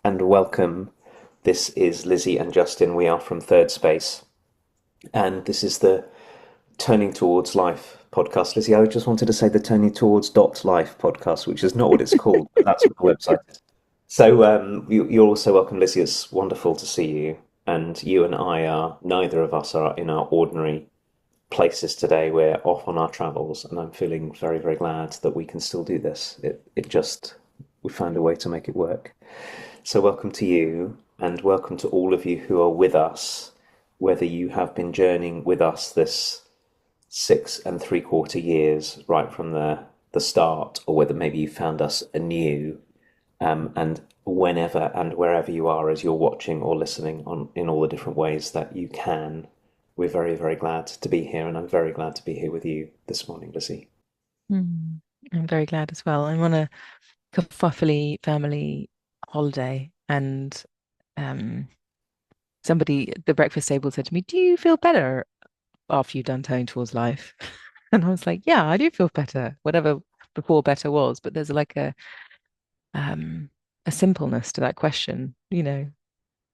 and welcome. This is Lizzie and Justin. We are from Thirdspace, and this is the Turning Towards Life podcast. Lizzie, I just wanted to say the Turning Towards Life podcast, which is not what it's called, but that's what the website is. So you're also welcome, Lizzie. It's wonderful to see you. And you and I are, neither of us are in our ordinary places today. We're off on our travels, and I'm feeling very, very glad that we can still do this. We found a way to make it work. So, welcome to you, and welcome to all of you who are with us, whether you have been journeying with us this 6 3/4 years right from the start, or whether maybe you found us anew, and whenever and wherever you are as you're watching or listening on in all the different ways that you can. We're very, very glad to be here, and I'm very glad to be here with you this morning, Lizzie. Mm, I'm very glad as well. I'm on a kerfuffly family holiday, and um, somebody at the breakfast table said to me, "Do you feel better after you've done Turning Towards Life?" And I was like, "Yeah, I do feel better, whatever before better was." But there's like um, a simpleness to that question.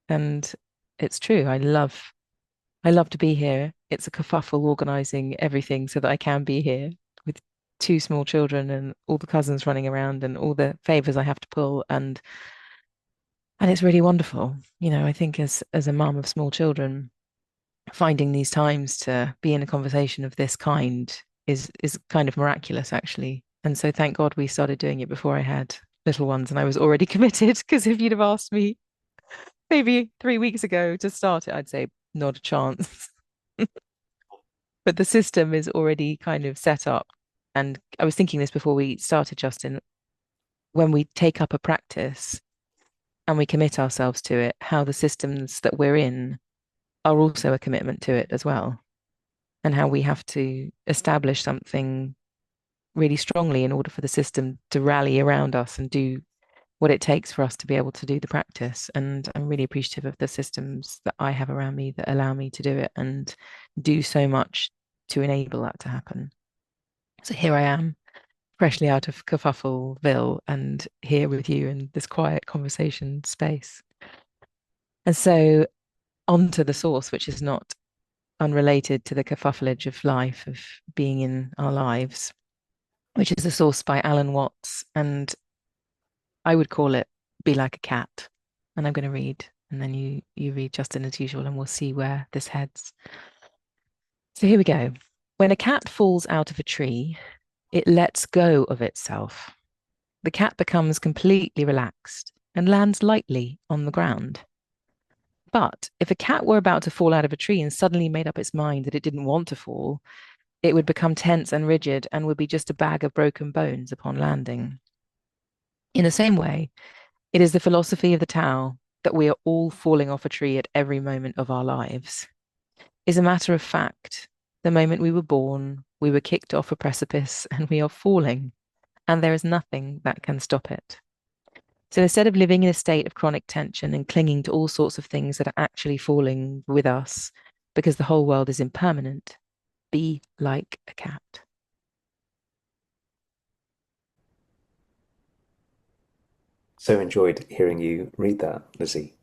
And it's true. I love to be here. It's a kerfuffle organizing everything so that I can be here with two small children and all the cousins running around and all the favors I have to pull, and it's really wonderful. I think as a mum of small children, finding these times to be in a conversation of this kind is kind of miraculous actually. And so thank God we started doing it before I had little ones and I was already committed, because if you'd have asked me maybe 3 weeks ago to start it, I'd say not a chance. But the system is already kind of set up. And I was thinking this before we started, Justin, when we take up a practice and we commit ourselves to it, how the systems that we're in are also a commitment to it as well, and how we have to establish something really strongly in order for the system to rally around us and do what it takes for us to be able to do the practice. And I'm really appreciative of the systems that I have around me that allow me to do it and do so much to enable that to happen. So here I am, freshly out of Kerfuffleville and here with you in this quiet conversation space. And so on to the source, which is not unrelated to the kerfuffleage of life, of being in our lives, which is a source by Alan Watts. And I would call it Be Like a Cat. And I'm going to read, and then you read Justin as usual, and we'll see where this heads. So here we go. When a cat falls out of a tree, it lets go of itself. The cat becomes completely relaxed and lands lightly on the ground. But if a cat were about to fall out of a tree and suddenly made up its mind that it didn't want to fall, it would become tense and rigid and would be just a bag of broken bones upon landing. In the same way, it is the philosophy of the Tao that we are all falling off a tree at every moment of our lives. Is a matter of fact, the moment we were born, we were kicked off a precipice and we are falling, and there is nothing that can stop it. So instead of living in a state of chronic tension and clinging to all sorts of things that are actually falling with us because the whole world is impermanent, be like a cat. So enjoyed hearing you read that, Lizzie.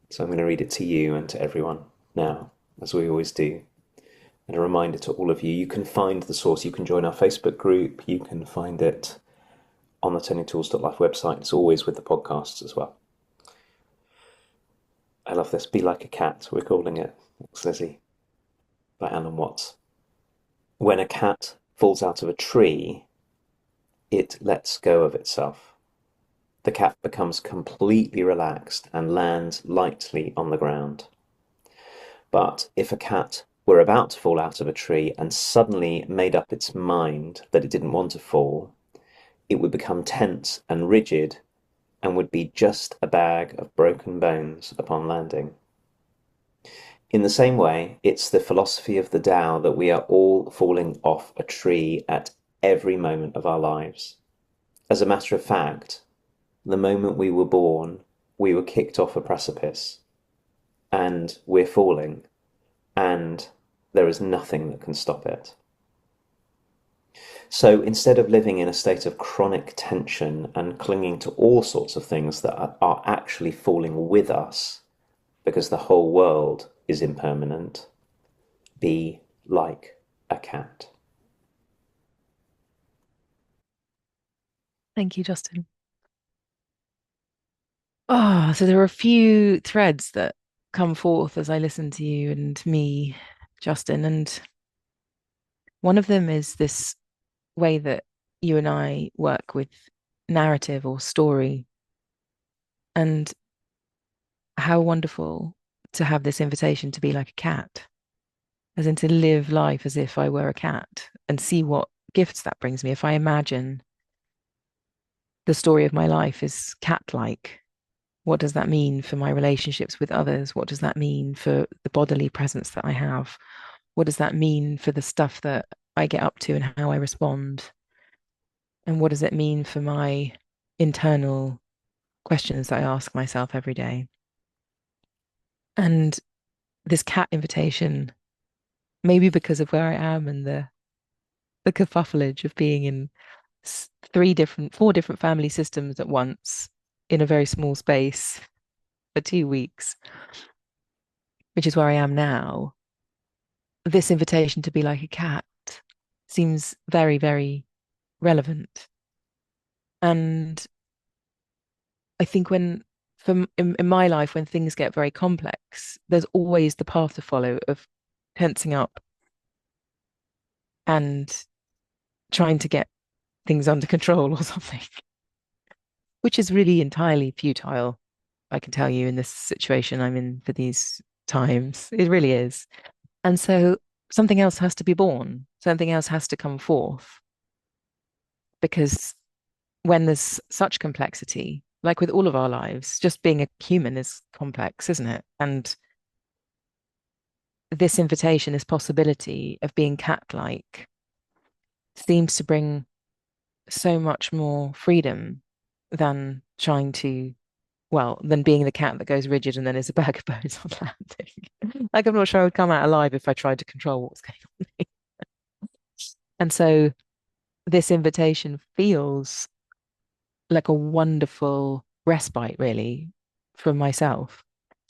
So I'm going to read it to you and to everyone now, as we always do. And a reminder to all of you, you can find the source, you can join our Facebook group, you can find it on the turningtools.life website. It's always with the podcasts as well. I love this. Be Like a Cat, we're calling it. Thanks, Lizzie, by Alan Watts. When a cat falls out of a tree, it lets go of itself. The cat becomes completely relaxed and lands lightly on the ground. But if a cat were about to fall out of a tree and suddenly made up its mind that it didn't want to fall, it would become tense and rigid and would be just a bag of broken bones upon landing. In the same way, it's the philosophy of the Tao that we are all falling off a tree at every moment of our lives. As a matter of fact, the moment we were born, we were kicked off a precipice, and we're falling, and there is nothing that can stop it. So instead of living in a state of chronic tension and clinging to all sorts of things that are actually falling with us because the whole world is impermanent, be like a cat. Thank you, Justin. Oh, so there are a few threads that come forth as I listen to you and me, Justin, and one of them is this way that you and I work with narrative or story, and how wonderful to have this invitation to be like a cat, as in to live life as if I were a cat and see what gifts that brings me. If I imagine the story of my life is cat-like, what does that mean for my relationships with others? What does that mean for the bodily presence that I have? What does that mean for the stuff that I get up to and how I respond? And what does it mean for my internal questions that I ask myself every day? And this cat invitation, maybe because of where I am and the kerfuffleage of being in four different family systems at once in a very small space for 2 weeks, which is where I am now, this invitation to be like a cat seems very, very relevant. And I think in my life, when things get very complex, there's always the path to follow of tensing up and trying to get things under control or something, which is really entirely futile. I can tell you in this situation I'm in for these times, it really is. And so something else has to be born, something else has to come forth, because when there's such complexity, like with all of our lives, just being a human is complex, isn't it? And this invitation, this possibility of being cat-like seems to bring so much more freedom than trying to, well, than being the cat that goes rigid and then is a bag of bones on landing. Like, I'm not sure I would come out alive if I tried to control what was going on. And so this invitation feels like a wonderful respite, really, from myself.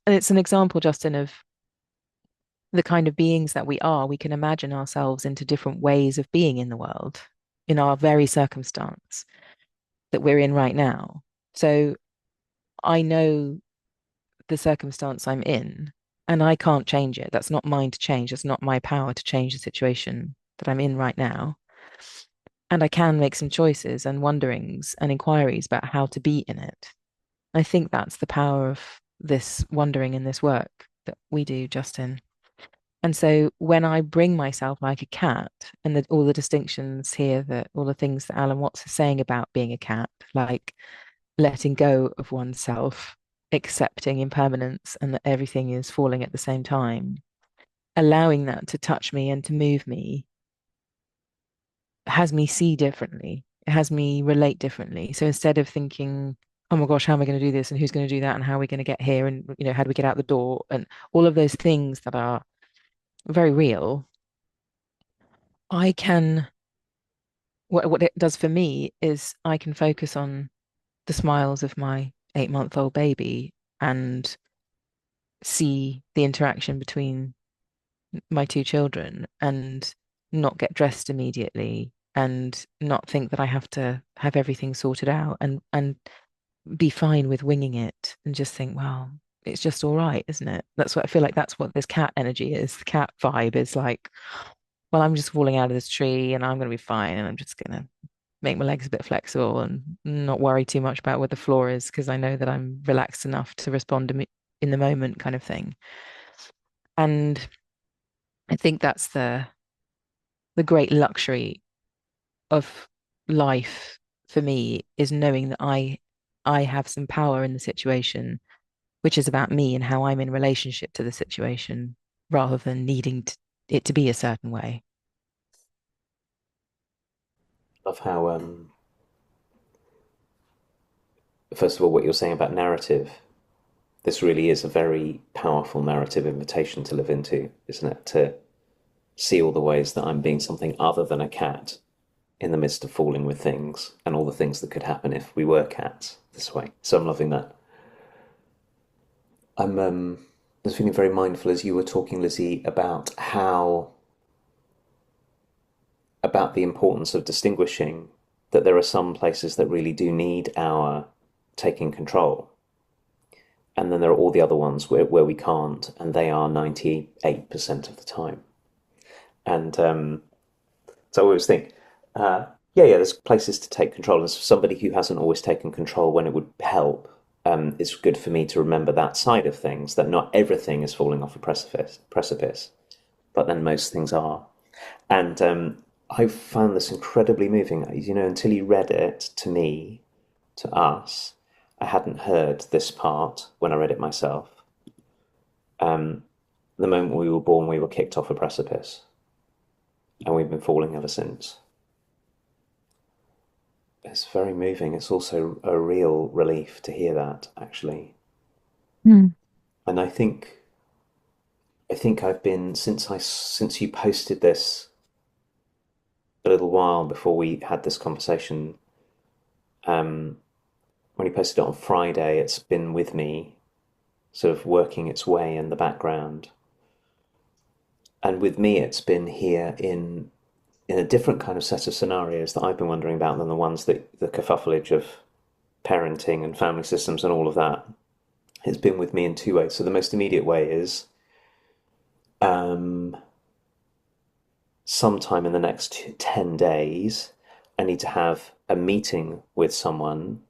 And it's an example, Justin, of the kind of beings that we are. We can imagine ourselves into different ways of being in the world, in our very circumstance that we're in right now. So I know the circumstance I'm in, and I can't change it. That's not mine to change. That's not my power to change the situation that I'm in right now. And I can make some choices and wonderings and inquiries about how to be in it. I think that's the power of this wondering in this work that we do, Justin. And so when I bring myself like a cat, and all the distinctions here, that all the things that Alan Watts is saying about being a cat, like letting go of oneself, accepting impermanence and that everything is falling at the same time, allowing that to touch me and to move me, has me see differently. It has me relate differently. So instead of thinking, oh my gosh, how am I going to do this? And who's going to do that? And how are we going to get here? And, how do we get out the door? And all of those things that are very real, I can, what it does for me is I can focus on the smiles of my 8-month-old baby and see the interaction between my two children and not get dressed immediately and not think that I have to have everything sorted out and be fine with winging it and just think, well, it's just all right, isn't it? That's what I feel like. That's what this cat energy is. The cat vibe is like, well, I'm just falling out of this tree and I'm going to be fine. And I'm just going to make my legs a bit flexible and not worry too much about where the floor is because I know that I'm relaxed enough to respond in the moment, kind of thing. And I think that's the great luxury of life for me, is knowing that I have some power in the situation, which is about me and how I'm in relationship to the situation, rather than needing it to be a certain way. Love how, first of all, what you're saying about narrative. This really is a very powerful narrative invitation to live into, isn't it? To see all the ways that I'm being something other than a cat in the midst of falling with things and all the things that could happen if we were cats this way. So I'm loving that. I was feeling very mindful as you were talking, Lizzie, about the importance of distinguishing that there are some places that really do need our taking control. And then there are all the other ones where we can't, and they are 98% of the time. And so I always think, yeah, there's places to take control. As somebody who hasn't always taken control when it would help, it's good for me to remember that side of things, that not everything is falling off a precipice, but then most things are. And I found this incredibly moving. Until you read it to me, to us, I hadn't heard this part when I read it myself. The moment we were born, we were kicked off a precipice, and we've been falling ever since. It's very moving. It's also a real relief to hear that, actually. Mm. And I think I've been since you posted this a little while before we had this conversation. Um, when you posted it on Friday, it's been with me, sort of working its way in the background. And with me, it's been here in a different kind of set of scenarios that I've been wondering about than the ones that the kerfuffleage of parenting and family systems and all of that. It's been with me in two ways. So the most immediate way is um, sometime in the next 10 days, I need to have a meeting with someone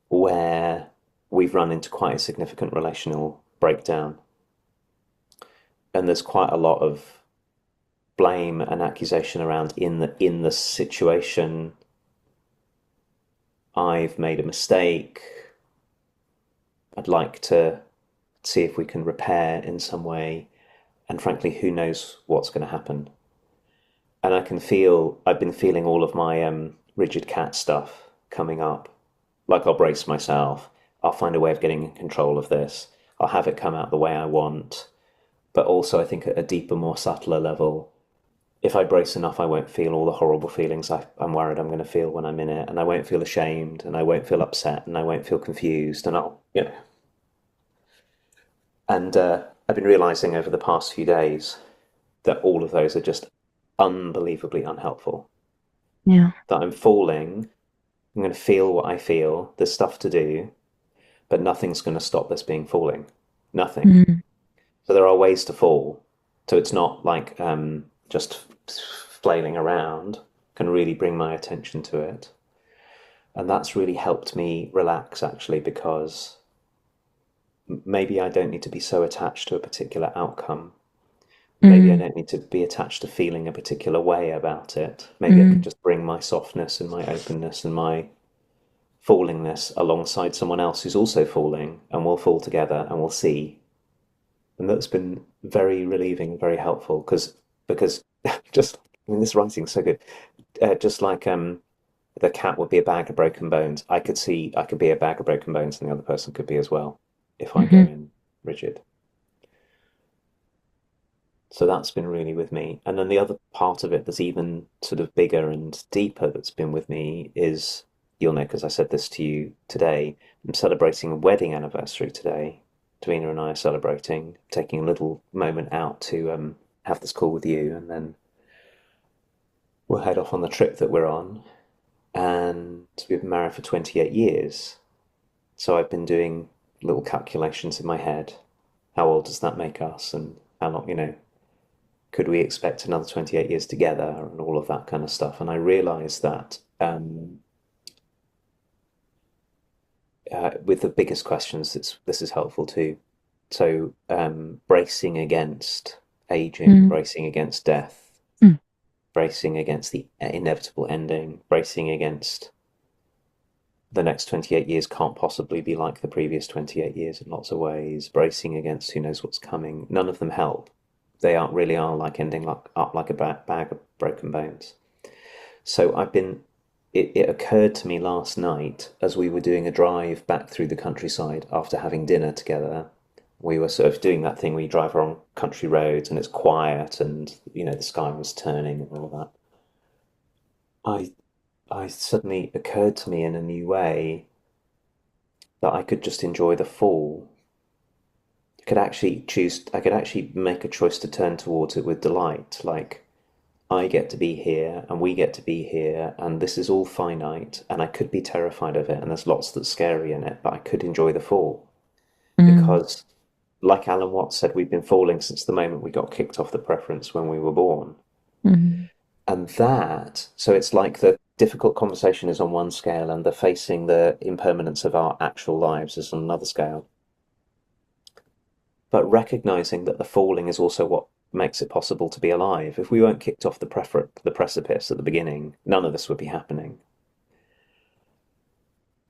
where we've run into quite a significant relational breakdown. And there's quite a lot of blame and accusation around in the situation. I've made a mistake. I'd like to see if we can repair in some way. And frankly, who knows what's going to happen? And I've been feeling all of my rigid cat stuff coming up. Like I'll brace myself. I'll find a way of getting in control of this. I'll have it come out the way I want. But also, I think at a deeper, more subtler level, if I brace enough, I won't feel all the horrible feelings I'm worried I'm going to feel when I'm in it. And I won't feel ashamed, and I won't feel upset, and I won't feel confused. And I've been realizing over the past few days that all of those are just unbelievably unhelpful. Yeah. That I'm falling, I'm going to feel what I feel, there's stuff to do, but nothing's going to stop this being falling. Nothing. Mm. So there are ways to fall. So it's not like just flailing around, can really bring my attention to it. And that's really helped me relax, actually, because maybe I don't need to be so attached to a particular outcome. Maybe I Mm. don't need to be attached to feeling a particular way about it. Maybe I can Mm. just bring my softness and my openness and my fallingness alongside someone else who's also falling, and we'll fall together and we'll see. And that's been very relieving, very helpful because just this writing's so good. Just like the cat would be a bag of broken bones. I could be a bag of broken bones, and the other person could be as well if I go Mhm. in rigid. So that's been really with me. And then the other part of it that's even sort of bigger and deeper that's been with me is, you'll know because I said this to you today, I'm celebrating a wedding anniversary today. Davina and I are celebrating, taking a little moment out to have this call with you, and then we'll head off on the trip that we're on. And we've been married for 28 years. So I've been doing little calculations in my head. How old does that make us? And how long, could we expect another 28 years together and all of that kind of stuff? And I realized that with the biggest questions, this is helpful too. So bracing against aging, Mm. bracing against death, Mm. bracing against the inevitable ending, bracing against the next 28 years can't possibly be like the previous 28 years in lots of ways, bracing against who knows what's coming. None of them help. They aren't really are like ending up like a bag of broken bones. So it occurred to me last night as we were doing a drive back through the countryside after having dinner together. We were sort of doing that thing where you drive along country roads and it's quiet and, the sky was turning and all that. I suddenly occurred to me in a new way that I could just enjoy the fall. I could actually make a choice to turn towards it with delight. Like, I get to be here and we get to be here and this is all finite and I could be terrified of it and there's lots that's scary in it, but I could enjoy the fall Mm, because, like Alan Watts said, we've been falling since the moment we got kicked off the preference when we were born. mm, And that, so it's like the difficult conversation is on one scale and the facing the impermanence of our actual lives is on another scale. But recognizing that the falling is also what makes it possible to be alive. If we weren't kicked off the precipice at the beginning, none of this would be happening.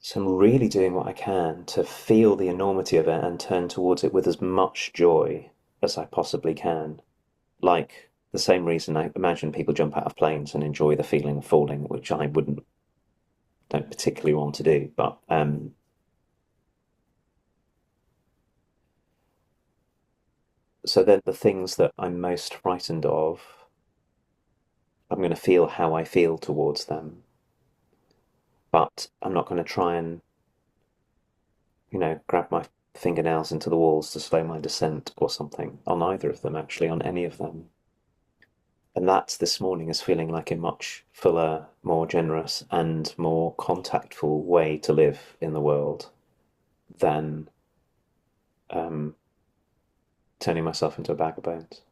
So I'm really doing what I can to feel the enormity of it and turn towards it with as much joy as I possibly can. Like the same reason I imagine people jump out of planes and enjoy the feeling of falling, which I don't particularly want to do. But so then the things that I'm most frightened of, I'm going to feel how I feel towards them, but I'm not going to try and, grab my fingernails into the walls to slow my descent or something on either of them, actually, on any of them. And that this morning is feeling like a much fuller, more generous, and more contactful way to live in the world than um, turning myself into a bag of bones.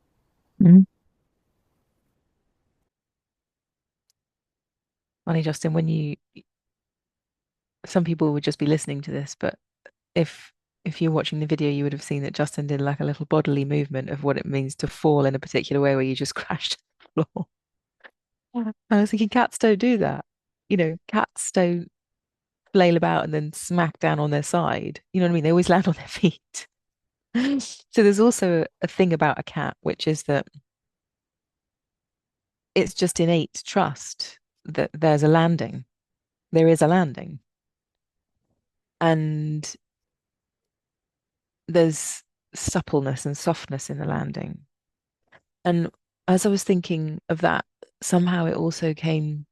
mm. Funny, Justin, when you some people would just be listening to this, but if if you're watching the video, you would have seen that Justin did like a little bodily movement of what it means to fall in a particular way where you just crashed to the floor. Yeah. I was thinking cats don't do that. Cats don't flail about and then smack down on their side. You know what I mean? They always land on their feet. So there's also a thing about a cat, which is that it's just innate trust that there's a landing. There is a landing. And there's suppleness and softness in the landing. And as I was thinking of that, somehow it also came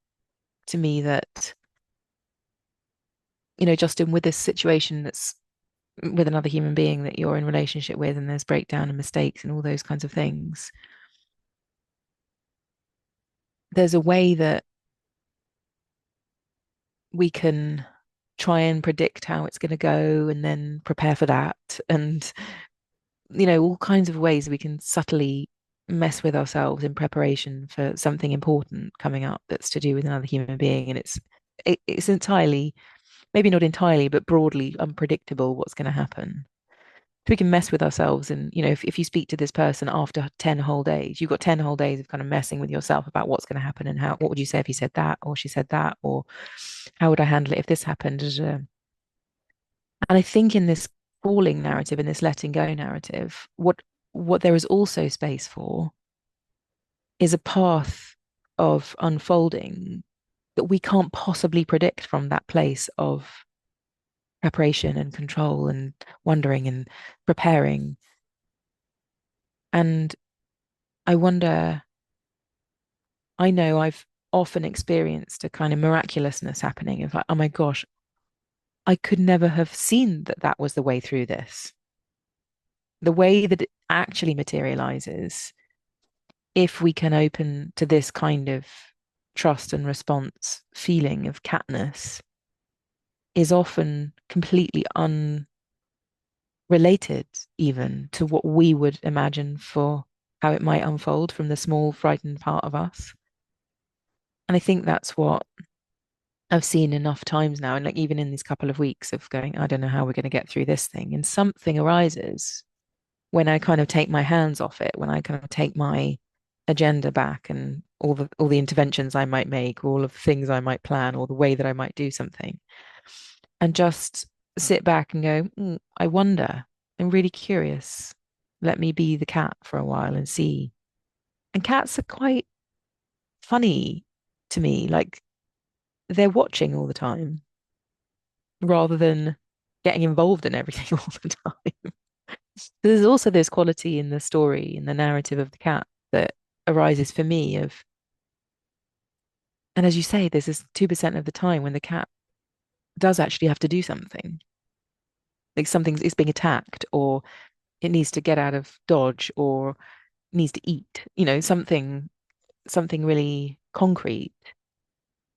to me that, Justin, with this situation that's with another human being that you're in relationship with, and there's breakdown and mistakes and all those kinds of things, there's a way that we can try and predict how it's going to go and then prepare for that. And, all kinds of ways we can subtly mess with ourselves in preparation for something important coming up that's to do with another human being. And it's entirely, maybe not entirely, but broadly unpredictable what's going to happen. So we can mess with ourselves. And, if you speak to this person after 10 whole days, you've got 10 whole days of kind of messing with yourself about what's going to happen and what would you say if he said that or she said that, or how would I handle it if this happened? And I think in this falling narrative, in this letting go narrative, what there is also space for is a path of unfolding that we can't possibly predict from that place of preparation and control and wondering and preparing. And I wonder, I know I've often experienced a kind of miraculousness happening of like, oh my gosh, I could never have seen that that was the way through this. The way that it actually materializes, if we can open to this kind of trust and response feeling of catness, is often completely unrelated even to what we would imagine for how it might unfold from the small frightened part of us. And I think that's what I've seen enough times now, and like even in these couple of weeks of going, I don't know how we're going to get through this thing, and something arises when I kind of take my hands off it, when I kind of take my agenda back and all the interventions I might make, all of the things I might plan, or the way that I might do something, and just sit back and go, I wonder. I'm really curious. Let me be the cat for a while and see. And cats are quite funny to me. Like they're watching all the time rather than getting involved in everything all the time. There's also this quality in the story, in the narrative of the cat that arises for me of And as you say, there's this 2% of the time when the cat does actually have to do something. Like something is being attacked, or it needs to get out of dodge, or needs to eat, something really concrete.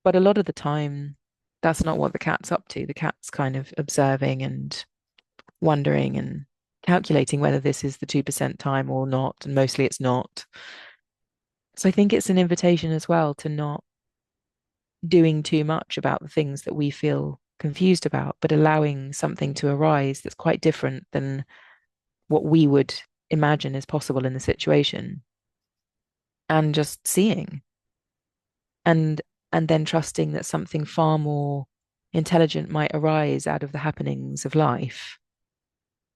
But a lot of the time, that's not what the cat's up to. The cat's kind of observing and wondering and calculating whether this is the 2% time or not. And mostly it's not. So I think it's an invitation as well to not doing too much about the things that we feel confused about, but allowing something to arise that's quite different than what we would imagine is possible in the situation, and just seeing and and then trusting that something far more intelligent might arise out of the happenings of life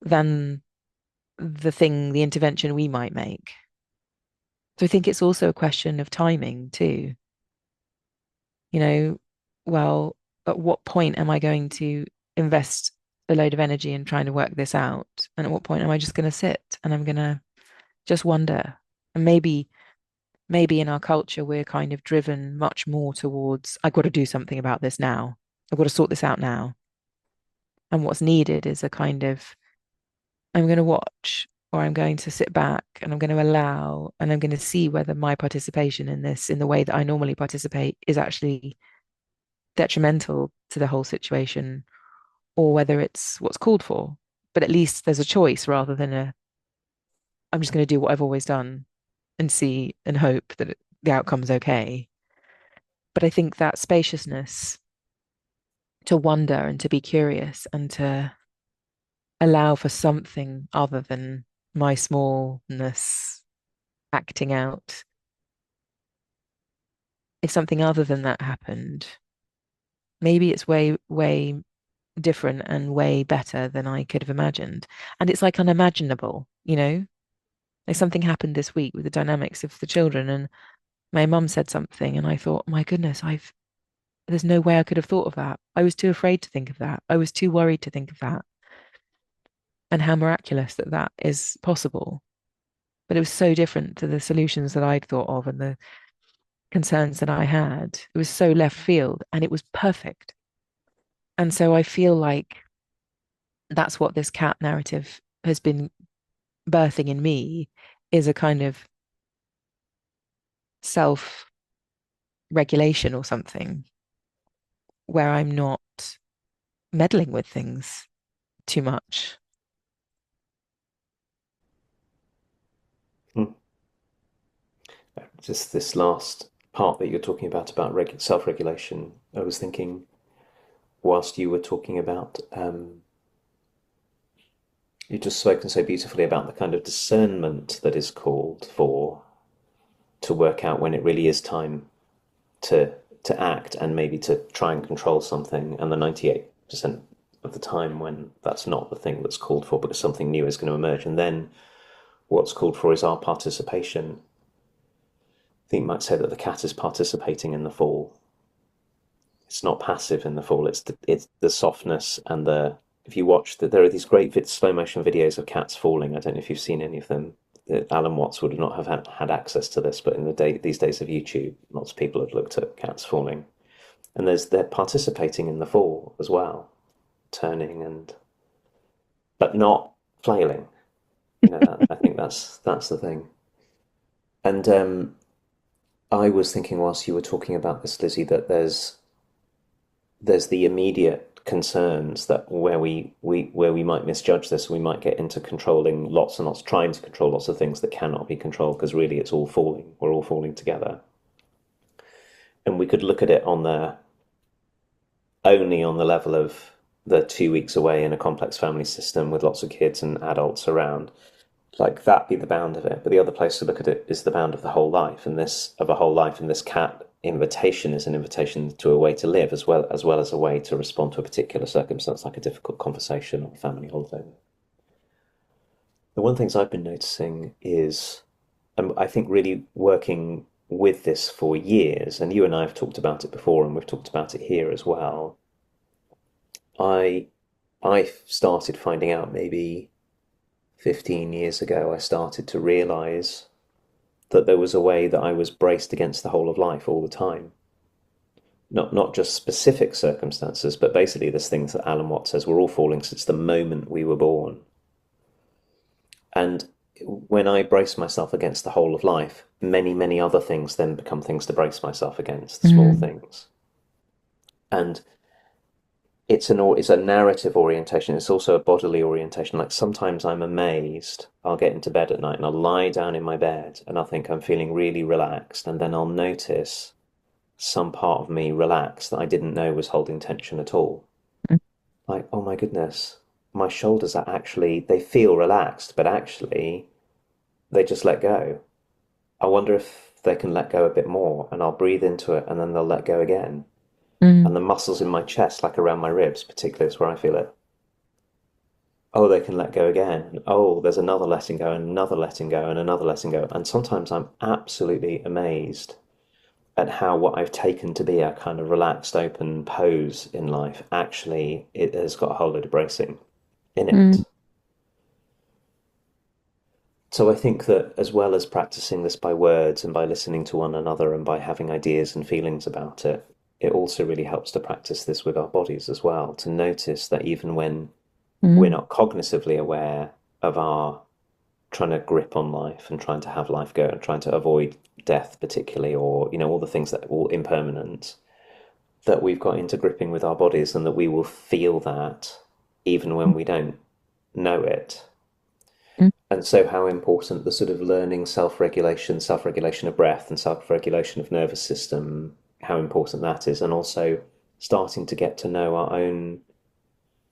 than the intervention we might make. So I think it's also a question of timing too. You know, well, at what point am I going to invest a load of energy in trying to work this out? And at what point am I just going to sit and I'm going to just wonder? And maybe in our culture, we're kind of driven much more towards, I've got to do something about this now. I've got to sort this out now. And what's needed is a kind of, I'm going to watch, or I'm going to sit back and I'm going to allow, and I'm going to see whether my participation in this, in the way that I normally participate, is actually detrimental to the whole situation, or whether it's what's called for. But at least there's a choice rather than I'm just going to do what I've always done and see and hope that the outcome's okay. But I think that spaciousness to wonder and to be curious and to allow for something other than my smallness acting out, if something other than that happened, maybe it's way different and way better than I could have imagined. And it's like unimaginable, Like something happened this week with the dynamics of the children, and my mum said something, and I thought, my goodness, there's no way I could have thought of that. I was too afraid to think of that. I was too worried to think of that. And how miraculous that that is possible. But it was so different to the solutions that I'd thought of and the concerns that I had. It was so left field and it was perfect. And so I feel like that's what this cat narrative has been birthing in me, is a kind of self regulation or something where I'm not meddling with things too much. Hmm. Just this last part that you're talking about self-regulation, I was thinking whilst you were talking about, you just spoken so beautifully about the kind of discernment that is called for to work out when it really is time to to act and maybe to try and control something, and the 98% of the time when that's not the thing that's called for because something new is going to emerge, and then what's called for is our participation. I think you might say that the cat is participating in the fall. It's not passive in the fall. It's the softness and the. If you watch that, there are these great slow motion videos of cats falling. I don't know if you've seen any of them. Alan Watts would not have had access to this, but in these days of YouTube, lots of people have looked at cats falling, and they're participating in the fall as well, turning and but not flailing. I think that's the thing. And I was thinking whilst you were talking about this, Lizzie, that there's the immediate concerns that where we might misjudge this, we might get into controlling lots and lots, trying to control lots of things that cannot be controlled because really it's all falling. We're all falling together, and we could look at it only on the level of the 2 weeks away in a complex family system with lots of kids and adults around, like that be the bound of it. But the other place to look at it is the bound of the whole life, and this of a whole life, and this cat invitation is an invitation to a way to live as well as a way to respond to a particular circumstance, like a difficult conversation or a family holiday. The one things I've been noticing is, I think really working with this for years, and you and I have talked about it before, and we've talked about it here as well. I I started finding out maybe 15 years ago. I started to realize that there was a way that I was braced against the whole of life all the time. not just specific circumstances, but basically there's things that Alan Watts says we're all falling since the moment we were born. And when I brace myself against the whole of life, many, many other things then become things to brace myself against, small Mm, things. And it's a narrative orientation. It's also a bodily orientation. Like sometimes I'm amazed. I'll get into bed at night and I'll lie down in my bed and I'll think I'm feeling really relaxed, and then I'll notice some part of me relax that I didn't know was holding tension at all. mm, Like, oh my goodness, my shoulders are actually, they feel relaxed, but actually they just let go. I wonder if they can let go a bit more, and I'll breathe into it and then they'll let go again. And mm, the muscles in my chest, like around my ribs, particularly, is where I feel it. Oh, they can let go again. Oh, there's another letting go and another letting go and another letting go. And sometimes I'm absolutely amazed at how what I've taken to be a kind of relaxed, open pose in life actually it has got a whole load of bracing in mm, it. So I think that as well as practicing this by words and by listening to one another and by having ideas and feelings about it, it also really helps to practice this with our bodies as well, to notice that even when we're mm, not cognitively aware of our trying to grip on life and trying to have life go and trying to avoid death particularly, or all the things that are all impermanent, that we've got into gripping with our bodies and that we will feel that even when we don't know it. mm, And so, how important the sort of learning self regulation of breath and self regulation of nervous system, how important that is, and also starting to get to know our own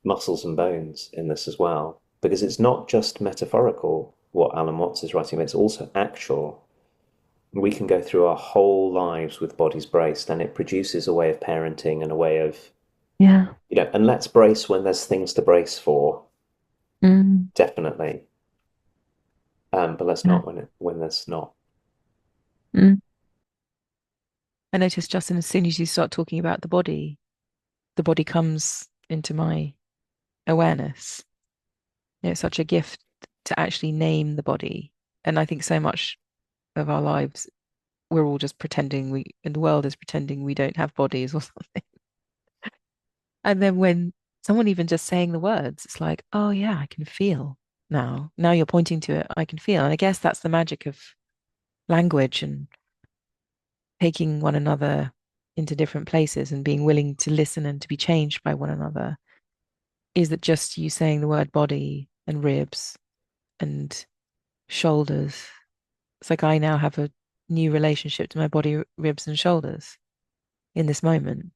muscles and bones in this as well. Because it's not just metaphorical, what Alan Watts is writing, but it's also actual. We can go through our whole lives with bodies braced, and it produces a way of parenting and a way of, yeah. and let's brace when there's things to brace for, Mm, definitely. But let's yeah. not when there's not. Mm. I noticed, Justin, as soon as you start talking about the body comes into my awareness. It's such a gift to actually name the body. And I think so much of our lives, we're all just pretending and the world is pretending we don't have bodies or something. And then when someone even just saying the words, it's like, oh yeah, I can feel now. Now you're pointing to it, I can feel. And I guess that's the magic of language and taking one another into different places and being willing to listen and to be changed by one another. Is that just you saying the word body and ribs and shoulders? It's like I now have a new relationship to my body, ribs, and shoulders in this moment.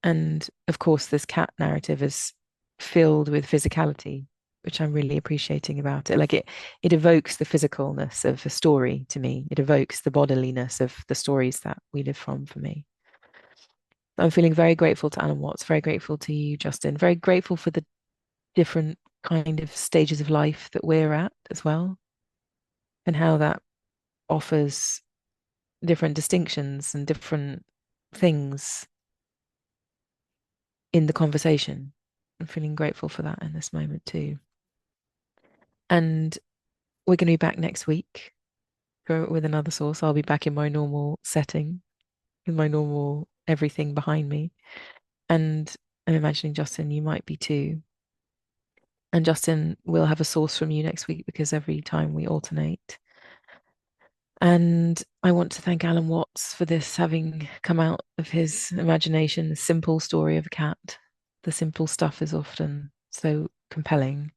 And of course, this cat narrative is filled with physicality, which I'm really appreciating about it. Like it evokes the physicalness of a story to me. It evokes the bodiliness of the stories that we live from for me. I'm feeling very grateful to Alan Watts, very grateful to you, Justin, very grateful for the different kind of stages of life that we're at as well, and how that offers different distinctions and different things in the conversation. I'm feeling grateful for that in this moment too. And we're going to be back next week with another source. I'll be back in my normal setting, in my normal everything behind me. And I'm imagining, Justin, you might be too. And Justin will have a source from you next week because every time we alternate. And I want to thank Alan Watts for this having come out of his imagination, the simple story of a cat. The simple stuff is often so compelling.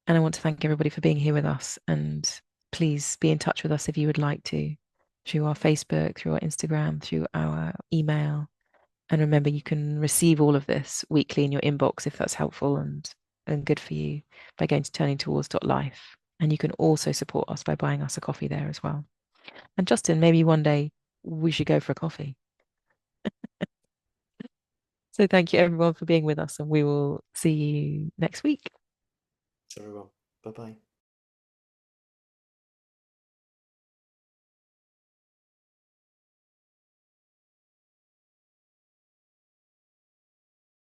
And I want to thank everybody for being here with us. And please be in touch with us if you would like to, through our Facebook, through our Instagram, through our email. And remember, you can receive all of this weekly in your inbox if that's helpful and good for you by going to turningtowards.life. And you can also support us by buying us a coffee there as well. And Justin, maybe one day we should go for a coffee. So thank you everyone for being with us, and we will see you next week. So everyone, bye bye.